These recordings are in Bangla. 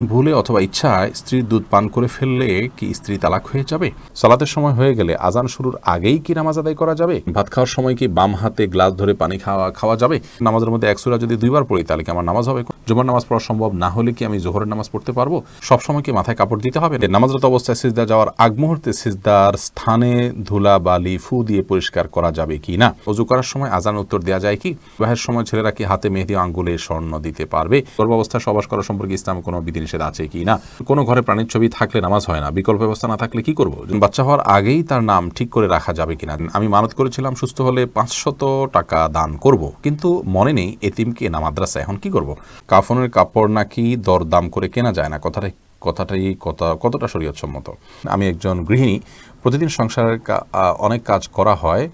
ভুলে অথবা ইচ্ছায় স্ত্রীর দুধ পান করে ফেললে কি স্ত্রী তালাক হয়ে যাবে? সালাতের সময় হয়ে গেলে আজান শুরুর আগেই কি নামাজ আদায় করা যাবে? ভাত খাওয়ার সময় কি বাম হাতে গ্লাস ধরে পানি খাওয়া যাবে? নামাজের মধ্যে এক সূরা যদি দুইবার পড়ি তাহলে কি আমার নামাজ হবে? জুমার নামাজ পড়া সম্ভব না হলে কি আমি জোহরের নামাজ পড়তে পারবো? সব সময় কি মাথায় কাপড় দিতে হবে? নামাজরত অবস্থায় সিজদা যাওয়ার আগ মুহূর্তে সিজদার স্থানে ধুলা বালি ফু দিয়ে পরিষ্কার করা যাবে কি না? ওযু করার সময় আজান উত্তর দেওয়া যায় কি? বিবাহের সময় ছেলেরা কি হাতে মেহেদি আঙ্গুলে স্বর্ণ দিতে পারবে? গর্ভাবস্থায় সহবাস করা সম্পর্কে ইসলামে কোনো বিধিনিষেধ আছে কি না? কোনো ঘরে প্রাণীর ছবি থাকলে নামাজ হয় না, বিকল্প ব্যবস্থা না থাকলে কি করব? বাচ্চা হওয়ার আগেই তার নাম ঠিক করে রাখা যাবে কিনা? আমি মানত করেছিলাম সুস্থ হলে 500 টাকা দান করব, কিন্তু মনে নেই এতিমকে না মাদ্রাসা, এখন কি করব? কাফনের কাপড় নাকি দরদাম করে কেনা যায় না, কতটা শরীয়তসম্মত? আমি একজন গৃহিণী, প্রতিদিন সংসারের অনেক কাজ করা হয়,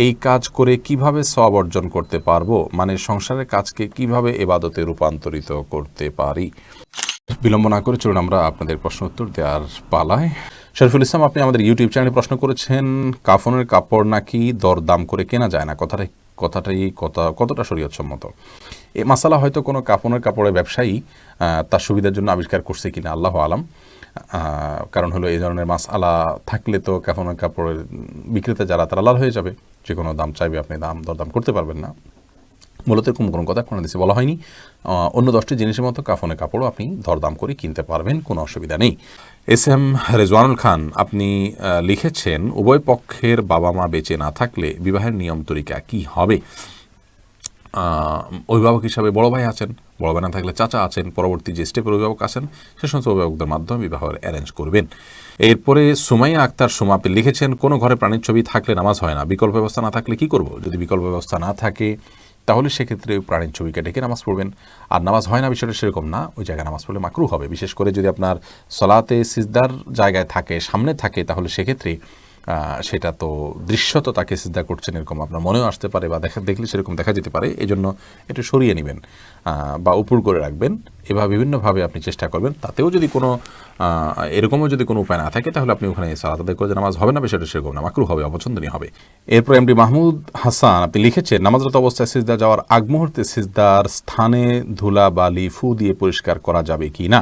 এই কাজ করে কিভাবে সওয়াব অর্জন করতে পারবো? মানে সংসারের কাজকে কিভাবে ইবাদতে রূপান্তরিত করতে পারি? বিলম্ব না করে চলুন আমরা আপনাদের প্রশ্ন উত্তর দেওয়ার পালায়। শরীফুল ইসলাম, আপনি আমাদের ইউটিউব চ্যানেলে প্রশ্ন করেছেন, কাফনের কাপড় নাকি দরদাম করে কেনা যায় না, কতটা শরীয়তসম্মত? এই মাসালা হয়তো কোনো কাফনের কাপড়ের ব্যবসায়ী তার সুবিধার জন্য আবিষ্কার করছে কিনা, আল্লাহ আলাম। কারণ হলো এই ধরনের মাসআলা থাকলে তো কাফনের কাপড়ের বিক্রেতা যারা তারা লাল হয়ে যাবে, যে কোনো দাম চাইবে, আপনি দরদাম করতে পারবেন না। মূলত এরকম কোনো কথা কোনো দেশে বলা হয়নি। অন্য 10টি জিনিসের মতো কাফনের কাপড়ও আপনি দরদাম করে কিনতে পারবেন, কোনো অসুবিধা নেই। এস এম রেজওয়ানুল খান, আপনি লিখেছেন, উভয় পক্ষের বাবা মা বেঁচে না থাকলে বিবাহের নিয়ম তরিকা কি হবে? অভিভাবক হিসাবে বড় ভাই আছেন, বড় ভাই না থাকলে চাচা আছেন, পরবর্তী যে স্টেপের অভিভাবক আছেন সে সমস্ত অভিভাবকদের মাধ্যমে বিবাহের অ্যারেঞ্জ করবেন। এরপরে সুমাইয়া আক্তার সুমা, আপনি লিখেছেন, কোনো ঘরে প্রাণীর ছবি থাকলে নামাজ হয় না, বিকল্প ব্যবস্থা না থাকলে কি করব? যদি বিকল্প ব্যবস্থা না থাকে তাহলে সেক্ষেত্রে ওই প্রাণীর ছবিকে ডেকে নামাজ পড়বেন। আর নামাজ হয় না বিষয়টা সেরকম না, ওই জায়গায় নামাজ পড়লে মাকরুহ হবে। বিশেষ করে যদি আপনার সলাতে সিজদার জায়গায় থাকে, সামনে থাকে, তাহলে সেক্ষেত্রে সেটা তো দৃশ্যত তাকে সিজদা করছেন এরকম আপনার মনেও আসতে পারে, বা দেখলে সেরকম দেখা যেতে পারে। এই জন্য একটু সরিয়ে নেবেন বা উপর করে রাখবেন। এভাবে বিভিন্নভাবে আপনি চেষ্টা করবেন। তাতেও যদি কোনো এরকমও যদি কোনো উপায় না থাকে তাহলে আপনি ওখানে সালাত আদায় করে নামাজ হবে না, বিষয়টা সেরকম না, মাকরুহ হবে, অপছন্দনীয় হবে। এরপর এমডি মাহমুদ হাসান, আপনি লিখেছেন, নামাজরত অবস্থায় সিজদা যাওয়ার আগ মুহূর্তে সিজদার স্থানে ধুলা বালি ফু দিয়ে পরিষ্কার করা যাবে কি না?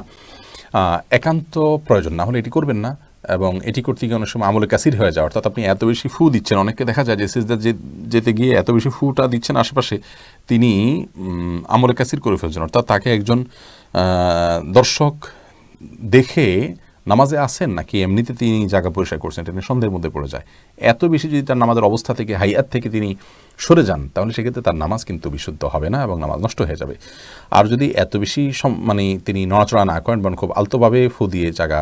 একান্ত প্রয়োজন না হলে এটি করবেন না, এবং এটি করতে গিয়ে অনেক সময় আমলে কাসির হয়ে যায়, অর্থাৎ আপনি এত বেশি ফু দিচ্ছেন। অনেককে দেখা যায় যে সিজদা যেতে গিয়ে এত বেশি ফুটা দিচ্ছেন আশেপাশে, তিনি আমলে কাসির করে ফেলছেন, অর্থাৎ তাকে একজন দর্শক দেখে নামাজে আসেন নাকি এমনিতে তিনি জায়গা পরিষ্কার করছেন, এটা নিয়ে সন্দেহের মধ্যে পড়ে যায়। এত বেশি যদি তার নামাজের অবস্থা থেকে, হাইয়াত থেকে তিনি সরে যান, তাহলে সেক্ষেত্রে তার নামাজ কিন্তু বিশুদ্ধ হবে না এবং নামাজ নষ্ট হয়ে যাবে। আর যদি এত বেশি তিনি নড়াচড়া না করেন, বরং খুব আলতোভাবে ফু দিয়ে জায়গা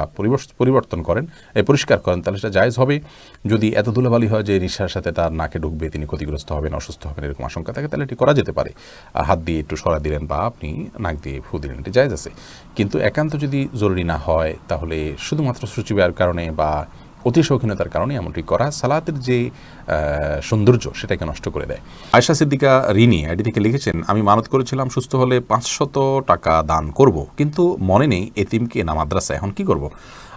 পরিবর্তন করেন, পরিষ্কার করেন, তাহলে সেটা জায়েজ হবে। যদি এত ধুলাবালি হয় যে নিঃশ্বাসের সাথে তার নাকে ঢুকবে, তিনি ক্ষতিগ্রস্ত হবেন, অসুস্থ হবেন, এরকম আশঙ্কা থাকে, তাহলে এটি করা যেতে পারে। হাত দিয়ে একটু সরা দিলেন বা আপনি নাক দিয়ে ফু দিলেন, এটি জায়েজ আছে। কিন্তু একান্ত যদি জরুরি না হয়, তাহলে শুধুমাত্র সূচিবায়ের কারণে বা অতি শৌখিনতার কারণে এমনটি করা সালাতের যে সৌন্দর্য সেটাকে নষ্ট করে দেয়। আয়েশা সিদ্দিকা রিনি আইডি থেকে লিখেছেন, আমি মানত করেছিলাম সুস্থ হলে 500 টাকা দান করব, কিন্তু মনে নেই এতিমকে না মাদ্রাসা, এখন কি করব?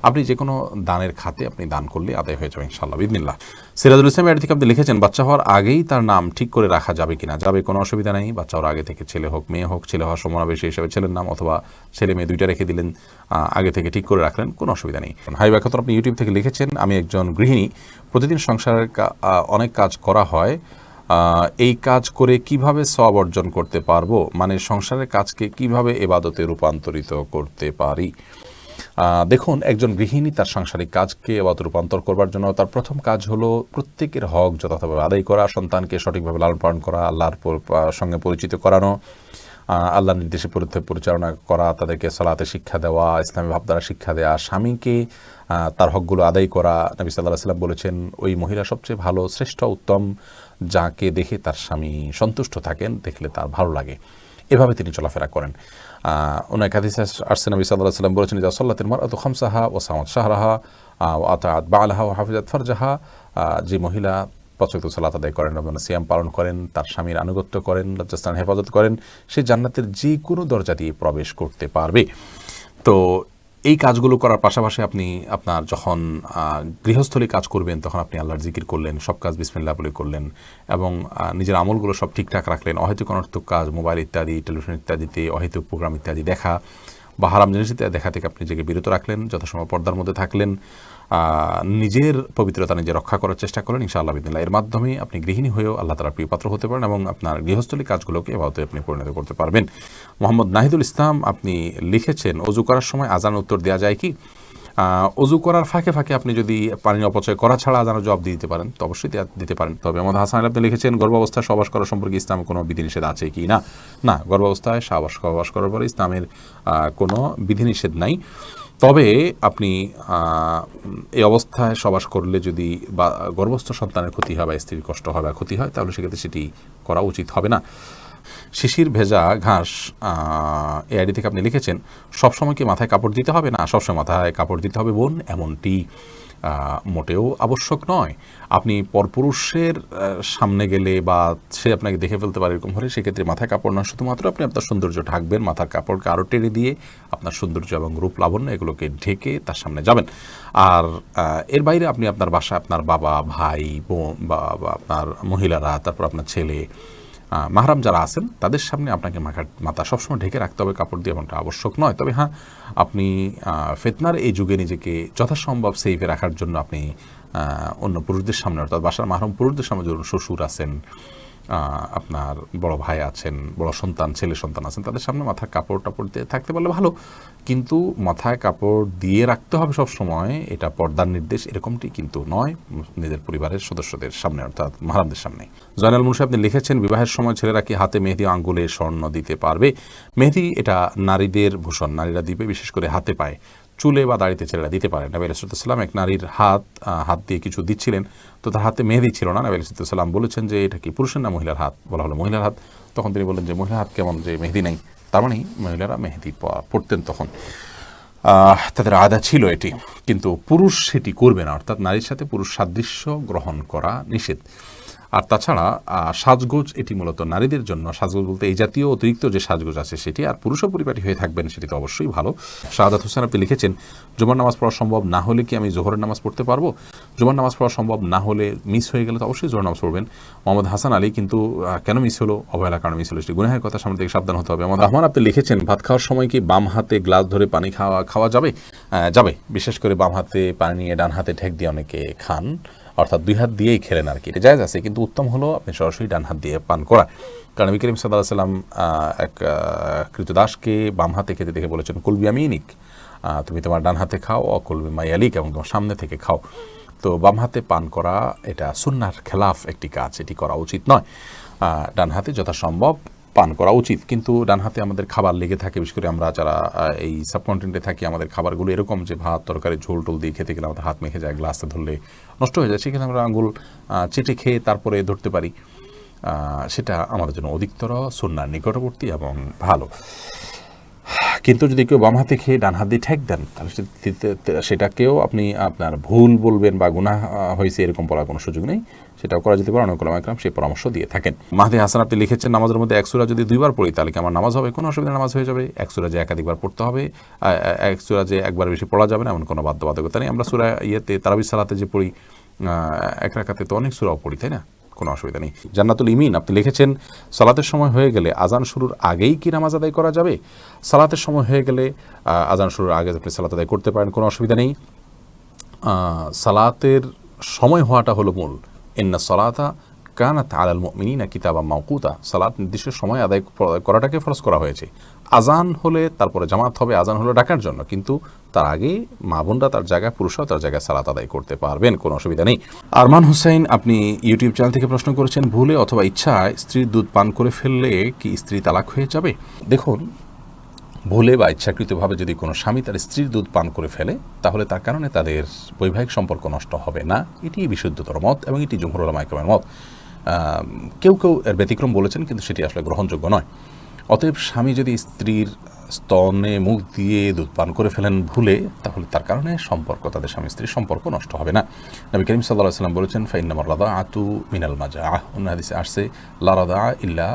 আপনি যে কোনো দানের খাতে আপনি দান করলে আদায় হয়ে যাবে ইনশাআল্লাহ বিদিনিল্লাহ। সিরাজুল ইসলাম আইডি থেকে আপনি লিখেছেন, বাচ্চা হওয়ার আগেই তার নাম ঠিক করে রাখা যাবে কিনা? যাবে, কোনো অসুবিধা নেই। বাচ্চা হওয়ার আগে থেকে ছেলে হোক মেয়ে হোক, ছেলে হওয়ার সমাবেশী হিসেবে ছেলের নাম, অথবা ছেলে মেয়ে দুইটা রেখে দিলেন, আগে থেকে ঠিক করে রাখলেন, কোনো অসুবিধা নেই। হাইবা খাতুন, আপনি ইউটিউব থেকে লিখেছেন, আমি একজন গৃহিণী, প্রতিদিন সংসারের অনেক কাজ করা হয়, এই কাজ করে কিভাবে সওয়াব অর্জন করতে পারবো? মানে সংসারের কাজকে কিভাবে ইবাদতে রূপান্তরিত করতে পারি? দেখুন, একজন গৃহিণী তার সাংসারিক কাজকে ইবাদতে রূপান্তর করবার জন্য তার প্রথম কাজ হলো প্রত্যেকের হক যথাযথভাবে আদায় করা, সন্তানকে সঠিকভাবে লালন পালন করা, আল্লাহর সঙ্গে পরিচিত করানো, আল্লাহর নির্দেশে পরিচালনা করা, তাদেরকে সালাতে শিক্ষা দেওয়া, ইসলামী ভাবধারা শিক্ষা দেওয়া, স্বামীকে তার হকগুলো আদায় করা। নবী সাল্লাল্লাহু আলাইহি ওয়াসাল্লাম বলেছেন, ওই মহিলা সবচেয়ে ভালো, শ্রেষ্ঠ, উত্তম, যাকে দেখে তার স্বামী সন্তুষ্ট থাকেন, দেখলে তার ভালো লাগে। এভাবে তিনি চলাফেরা করেন। অনেক হাদিসে আসছে, নবী সাল্লাল্লাহু আলাইহি ওয়াসাল্লাম বলেছেন, ইযা সাল্লাতিল মারআতু খামসাহা ওয়া সামাত শাহরাহা ওয়া আতাআত বা'লাহা ওয়া হাফিজাত ফারজাহা, যে মহিলা 5 ওয়াক্ত সালাত আদায় করেন এবং সিয়াম পালন করেন, তার স্বামীর আনুগত্য করেন, লজ্জাস্থান হেফাজত করেন, সে জান্নাতের যে কোনো দরজা দিয়ে প্রবেশ করতে পারবে। তো এই কাজগুলো করার পাশাপাশি আপনি আপনার যখন গৃহস্থলী কাজ করবেন, তখন আপনি আল্লাহর জিকির করলেন, সব কাজ বিসমিল্লাহ বলে করলেন, এবং নিজের আমলগুলো সব ঠিকঠাক রাখলেন। অহেতুক অনর্থক কাজ, মোবাইল ইত্যাদি, টেলিভিশন ইত্যাদিতে অহেতুক প্রোগ্রাম ইত্যাদি দেখা, বা হারাম জিনিস দেখা থেকে আপনি নিজেকে বিরত রাখলেন, যথাসময় পর্দার মধ্যে থাকলেন, নিজের পবিত্রতা নিজে রক্ষা করার চেষ্টা করেন, ইনশাআল্লাহ বিদিনিল্লাহ এর মাধ্যমে আপনি গৃহিণী হয়েও আল্লাহ তাআলার প্রিয় পাত্র হতে পারেন এবং আপনার গৃহস্থলী কাজগুলোকে এভাবে আপনি পরিণত করতে পারবেন। মোহাম্মদ নাহিদুল ইসলাম আপনি লিখেছেন, অজু করার সময় আজান উত্তর দেওয়া যায় কি? অজু করার ফাঁকে ফাঁকে আপনি যদি পানি অপচয় করা ছাড়া আজানের জবাব দিতে পারেন তো অবশ্যই দিতে পারেন। তবে মোহাম্মদ হাসান আপনি লিখেছেন, গর্ভাবস্থায় সহবাস করা সম্পর্কে ইসলামে কোনো বিধিনিষেধ আছে কি না? না, গর্ভাবস্থায় সহবাস করার পরে ইসলামের কোনো বিধিনিষেধ নাই। তবে আপনি এই অবস্থায় সহবাস করলে যদি বা গর্ভস্থ সন্তানের ক্ষতি হয় বা স্ত্রীর কষ্ট হয় বা ক্ষতি হয়, তাহলে সেক্ষেত্রে সেটি করা উচিত হবে না। শিশির ভেজা ঘাস এই আইডি থেকে আপনি লিখেছেন, সবসময় কি মাথায় কাপড় দিতে হবে? না, সবসময় মাথায় কাপড় দিতে হবে বোন, এমনটি মোটেও আবশ্যক নয়। আপনি পরপুরুষের সামনে গেলে বা সে আপনাকে দেখে ফেলতে পারে এরকম হলে সেক্ষেত্রে মাথায় কাপড় নয়, শুধুমাত্র আপনি আপনার সৌন্দর্য ঢাকবেন, মাথার কাপড়কে আরও টেনে দিয়ে আপনার সৌন্দর্য এবং রূপ লাবণ্য এগুলোকে ঢেকে তার সামনে যাবেন। আর এর বাইরে আপনি আপনার বাসায় আপনার বাবা, ভাই, বোন বা আপনার মহিলারা, তারপর আপনার ছেলে, মাহরাম যারা আছেন তাদের সামনে আপনাকে মাথা সবসময় ঢেকে রাখতে হবে কাপড় দিয়ে, এমনটা আবশ্যক নয়। তবে হ্যাঁ, আপনি ফিতনার এই যুগে নিজেকে যথাসম্ভব সেফে রাখার জন্য আপনি অন্য পুরুষদের সামনে, অর্থাৎ বাসার মাহরম পুরুষদের সামনে, ধরুন শ্বশুর আছেন, আপনার বড় ভাই আছেন, বড় সন্তান, ছেলে সন্তান আছেন, তাদের সামনে মাথায় কাপড় টাপড় দিয়ে থাকতে পারলে ভালো, কিন্তু মাথায় কাপড় দিয়ে রাখতে হবে সব সময়, এটা পর্দার নির্দেশ এরকমটি কিন্তু নয় নিজের পরিবারের সদস্যদের সামনে, অর্থাৎ মাহরামদের সামনে। জয়নাল মুন্সি আপনি লিখেছেন, বিবাহের সময় ছেলেরা কি হাতে মেহেদি, আঙ্গুলে স্বর্ণ দিতে পারবে? মেহেদি এটা নারীদের ভূষণ, নারীরা দিবে, বিশেষ করে হাতে পায়ে, চুলে বা দাড়িতে ছেলেরা দিতে পারে। নবী আলাইহিস সালাম এক নারীর হাত দিয়ে কিছু দিচ্ছিলেন, তো তার হাতে মেহেদি ছিল না। নবী আলাইহিস সালাম বলেছেন যে এটা কি পুরুষের না মহিলার হাত? বলা হলো মহিলার হাত। তখন তিনি বললেন যে মহিলার হাত কেমন যে মেহেদি নেই? তার মানে মহিলারা মেহেদি পড়তেন তখন, তাদের আদা ছিল এটি, কিন্তু পুরুষ সেটি করবে না, অর্থাৎ নারীর সাথে পুরুষ সাদৃশ্য গ্রহণ করা নিষেধ। আর তাছাড়া সাজগোজ এটি মূলত নারীদের জন্য, সাজগোজ বলতে এই জাতীয় অতিরিক্ত যে সাজগোজ আছে সেটি, আর পুরুষও পরিপাটি হয়ে থাকবেন সেটি তো অবশ্যই ভালো। শাহাদাত হোসেন আপনি লিখেছেন, জুমার নামাজ পড়া সম্ভব না হলে কি আমি জোহরের নামাজ পড়তে পারবো? জুমার নামাজ পড়া সম্ভব না হলে, মিস হয়ে গেলে তো অবশ্যই জোহর নামাজ পড়বেন। মোহাম্মদ হাসান আলী কিন্তু কেন মিস হলো? অবহেলার কারণে মিস হলো, সেটি গুনাহের কথা, সামনে থেকে সাবধান হতে হবে। মোহাম্মদ রহমান আপনি লিখেছেন, ভাত খাওয়ার সময় কি বাম হাতে গ্লাস ধরে পানি খাওয়া যাবে? যাবে, বিশেষ করে বাম হাতে পানি নিয়ে ডান হাতে ঠেক দিয়ে অনেকে খান, অর্থাৎ দুই হাত দিয়েই খেলেন আর কি, এটা জায়েজ আছে, কিন্তু উত্তম হলো আপনি সরাসরি ডান হাত দিয়ে পান করা। কারণ নবী করিম সাল্লাল্লাহু আলাইহি ওয়াসাল্লাম এক কৃতদাসকে বাম হাতে খেতে দেখে বলেছেন, কুল বিয়ামিনিক, তুমি তোমার ডান হাতে খাও, অকুল বিমায়ালিক, এবং তোমার সামনে থেকে খাও। তো বাম হাতে পান করা এটা সুন্নাহর খেলাফ একটি কাজ, এটি করা উচিত নয়। ডান হাতে যথাসম্ভব পান করা উচিত, কিন্তু ডান হাতে আমাদের খাবার লেগে থাকে, বিশেষ করে আমরা যারা এই সাবকন্টিনেন্টে থাকি, আমাদের খাবারগুলো এরকম যে ভাত তরকারি ঝোল টোল দিয়ে খেতে গেলে আমাদের হাত মেখে যায়, গ্লাসে ধরলে নষ্ট হয়ে যায়, সেখানে আমরা আঙুল চেটে খেয়ে তারপরে ধরতে পারি, সেটা আমাদের জন্য অধিকতর সুন্নাহর নিকটবর্তী এবং ভালো। কিন্তু যদি কেউ বাম হাতে খেয়ে ডান হাত দিয়ে ঠেক দেন, তাহলে সেটাকেও আপনি আপনার ভুল বলবেন বা গুনাহ হয়েছে এরকম বলার কোনো সুযোগ নেই, সেটাও করা যেতে পারে। অনেক ওলামা ইকরাম সেই পরামর্শ দিয়ে থাকেন। মাহদি হাসান আপনি লিখেছেন, নামাজের মধ্যে এক সূরা যদি দুইবার পড়ি তাহলে কি আমার নামাজ হবে? কোনো অসুবিধা, নামাজ হয়ে যাবে। এক সূরা যে একাধিকবার পড়তে হবে, এক সূরা যে একবার বেশি পড়া যাবে না এমন কোনো বাধ্যবাধকতা নেই। আমরা সূরা তারাবির সালাতে যে পড়ি, এক রাকাতে তো অনেক সূরাও পড়ি, তাই না? কোনো অসুবিধা নেই। জান্নাতুল ইমিন আপনি লিখেছেন, সালাতের সময় হয়ে গেলে আজান শুরুর আগেই কি নামাজ আদায় করা যাবে? সালাতের সময় হয়ে গেলে আজান শুরুর আগে আপনি সালাত আদায় করতে পারেন, কোনো অসুবিধা নেই। সালাতের সময় হওয়াটা হলো মূল। ইন্না সালাতা কানাত আলাল মুমিনিনা কিতাবাম মাওকুতা, সালাত নির্দিষ্ট সময় আদায় করাটাকে ফরজ করা হয়েছে। আজান হলে তারপরে জামাত হবে, আজান হলো ডাকার জন্য, কিন্তু তার আগে মা বোনরা তার জায়গায়, পুরুষরাও তার জায়গায় সালাত আদায় করতে পারবেন, কোনো অসুবিধা নেই। আরমান হুসাইন আপনি ইউটিউব চ্যানেল থেকে প্রশ্ন করেছেন, ভুলে অথবা ইচ্ছায় স্ত্রীর দুধ পান করে ফেললে কি স্ত্রী তালাক হয়ে যাবে? দেখুন, ভুলে বা ইচ্ছাকৃতভাবে যদি কোনো স্বামী তার স্ত্রীর দুধ পান করে ফেলে, তাহলে তার কারণে তাদের বৈবাহিক সম্পর্ক নষ্ট হবে না, এটি বিশুদ্ধতর মত এবং এটি জমহুর উলামা ইকরামের মত। কেউ কেউ এর ব্যতিক্রম বলেছেন, কিন্তু সেটি আসলে গ্রহণযোগ্য নয়। অতএব স্বামী যদি স্ত্রীর স্তনে মুখ দিয়ে দুধ পান করে ফেলেন ভুলে, তাহলে তার কারণে সম্পর্ক, তাদের স্বামী স্ত্রীর সম্পর্ক নষ্ট হবে না। নবী করিম সাল্লাল্লাহু আলাইহি ওয়াসাল্লাম বলেছেন, ফাইন্নামার রাদাআতু মিনাল মাজাআহ, অন্য হাদিসে আসছে লা রাদাআ ইল্লা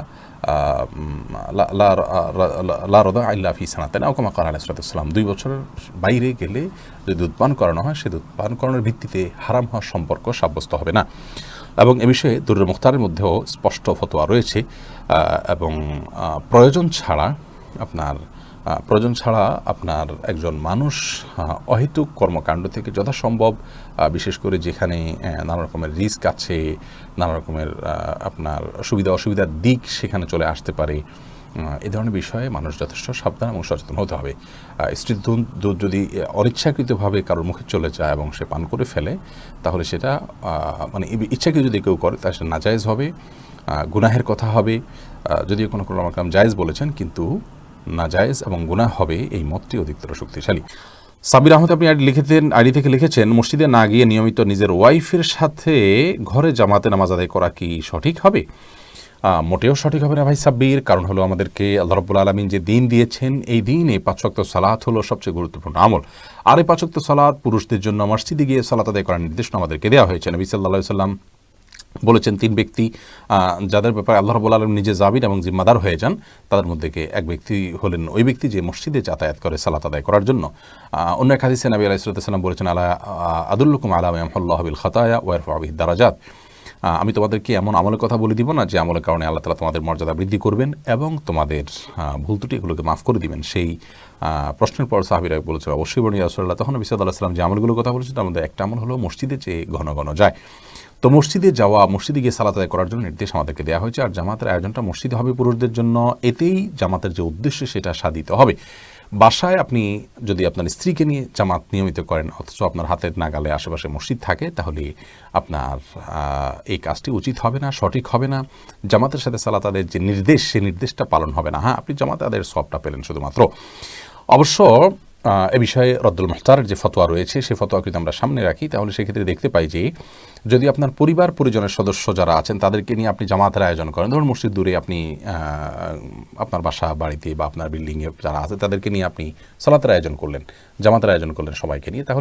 লা রাদাআ ইল্লা ফি সানাতাইন, আও কামা ক্বালা আলাইহিস সালাতু ওয়াস সালাম। 2 বছরের বাইরে গেলে যদি দুধ পান করানো হয়, সে দুধ পান করানোর ভিত্তিতে হারাম হওয়ার সম্পর্ক সাব্যস্ত হবে না। এবং এ বিষয়ে দুরুল মুখতারের মধ্যেও স্পষ্ট ফতোয়া রয়েছে, এবং প্রয়োজন ছাড়া আপনার প্রয়োজন ছাড়া আপনার একজন মানুষ অহেতুক কর্মকাণ্ড থেকে যথাসম্ভব, বিশেষ করে যেখানে নানা রকমের রিস্ক আছে, নানা রকমের আপনার সুবিধা অসুবিধার দিক সেখানে চলে আসতে পারে, এই ধরনের বিষয়ে মানুষ যথেষ্ট সাবধান এবং সচেতন হতে হবে। স্ত্রীর দুধ যদি অনিচ্ছাকৃতভাবে কারোর মুখে চলে যায় এবং সে পান করে ফেলে, তাহলে সেটা মানে ইচ্ছাকৃত যদি কেউ করে তাহলে সেটা নাজায়েজ হবে, গুনাহের কথা হবে। যদিও কোনো কাম জায়েজ বলেছেন, কিন্তু নাজায়েজ এবং গুনাহ হবে, এই মতটি অধিকতর শক্তিশালী। সাবির আহমেদ আপনি আইডি থেকে লিখেছেন, মসজিদে না গিয়ে নিয়মিত নিজের ওয়াইফের সাথে ঘরে জামাতে নামাজ আদায় করা কি সঠিক হবে? মোটেও সঠিক হবে না ভাই সাব্বির। কারণ হলো আমাদেরকে আল্লাহ রাব্বুল আলামিন যে দিন দিয়েছেন, এই দিনে 5 ওয়াক্ত সালাত হলো সবচেয়ে গুরুত্বপূর্ণ আমল। আর এই 5 ওয়াক্ত সালাত পুরুষদের জন্য মসজিদে গিয়ে সালাত আদায় করার নির্দেশনা আমাদেরকে দেওয়া হয়েছে। নবী সাল্লাল্লাহু আলাইহি ওয়াসাল্লাম বলেছেন, 3 ব্যক্তি যাদের ব্যাপারে আল্লাহ রাব্বুল আলামিন নিজে জাবির এবং জিম্মাদার হয়ে যান, তাদের মধ্যে এক ব্যক্তি হলেন ওই ব্যক্তি যে মসজিদে যাতায়াত করে সালাত আদায় করার জন্য। অন্য এক হাদিসে নবী আলাইহিস সালাম বলেছেন, আলা আদুল্লুকুম আলা মা ইয়ামহুল্লাহু বিল খাতায়া ওয়া ইয়ারফাউ বিহিদ দারাজাত, আমি তোমাদেরকে এমন আমলের কথা বলে দিব না যে আমলের কারণে আল্লাহ তাআলা তোমাদের মর্যাদা বৃদ্ধি করবেন এবং তোমাদের ভুল ত্রুটি এগুলোকে মাফ করে দিবেন। সেই প্রশ্নের পর সাহাবীরা বলেছে, অবশ্যই বর্ণিত রাসূলুল্লাহ। তখন নবী সাল্লাল্লাহু আলাইহি ওয়াসাল্লাম যে আমলগুলোর কথা বলেছেন, তার মধ্যে একটা আমল হলো মসজিদে যে ঘন ঘন যায়। তো মসজিদে যাওয়া, মসজিদে গিয়ে সালাত আদায় করার জন্য নির্দেশ আমাদেরকে দেওয়া হয়েছে। আর জামাতের আয়োজনটা মসজিদে হবে পুরুষদের জন্য, এতেই জামাতের যে উদ্দেশ্য সেটা সাধিত হবে। বাসায় আপনি যদি আপনার স্ত্রীকে নিয়ে জামাত নিয়মিত করেন, অথচ আপনার হাতের নাগালে আশেপাশে মসজিদ থাকে, তাহলে আপনার এই কাজটি উচিত হবে না, সঠিক হবে না। জামাতের সাথে সালাত আদায়ের যে নির্দেশ, সেই নির্দেশটা পালন হবে না। হ্যাঁ, আপনি জামাত আদায়ের সবটা পেলেন শুধুমাত্র। অবশ্য এ বিষয়ে রদ্দুল মুখতারের যে ফতোয়া রয়েছে, সেই ফতোয়া যদি আমরা সামনে রাখি, তাহলে সেক্ষেত্রে দেখতে পাই যে যদি আপনার পরিবার পরিজনের সদস্য যারা আছেন তাদেরকে নিয়ে আপনি জামাতের আয়োজন করেন, ধরুন মসজিদ দূরে, আপনি আপনার বাসা বাড়িতে বা আপনার বিল্ডিংয়ে যারা আছে তাদেরকে নিয়ে আপনি সালাতের আয়োজন করলেন, জামাতের আয়োজন করলেন সবাইকে নিয়ে, তাহলে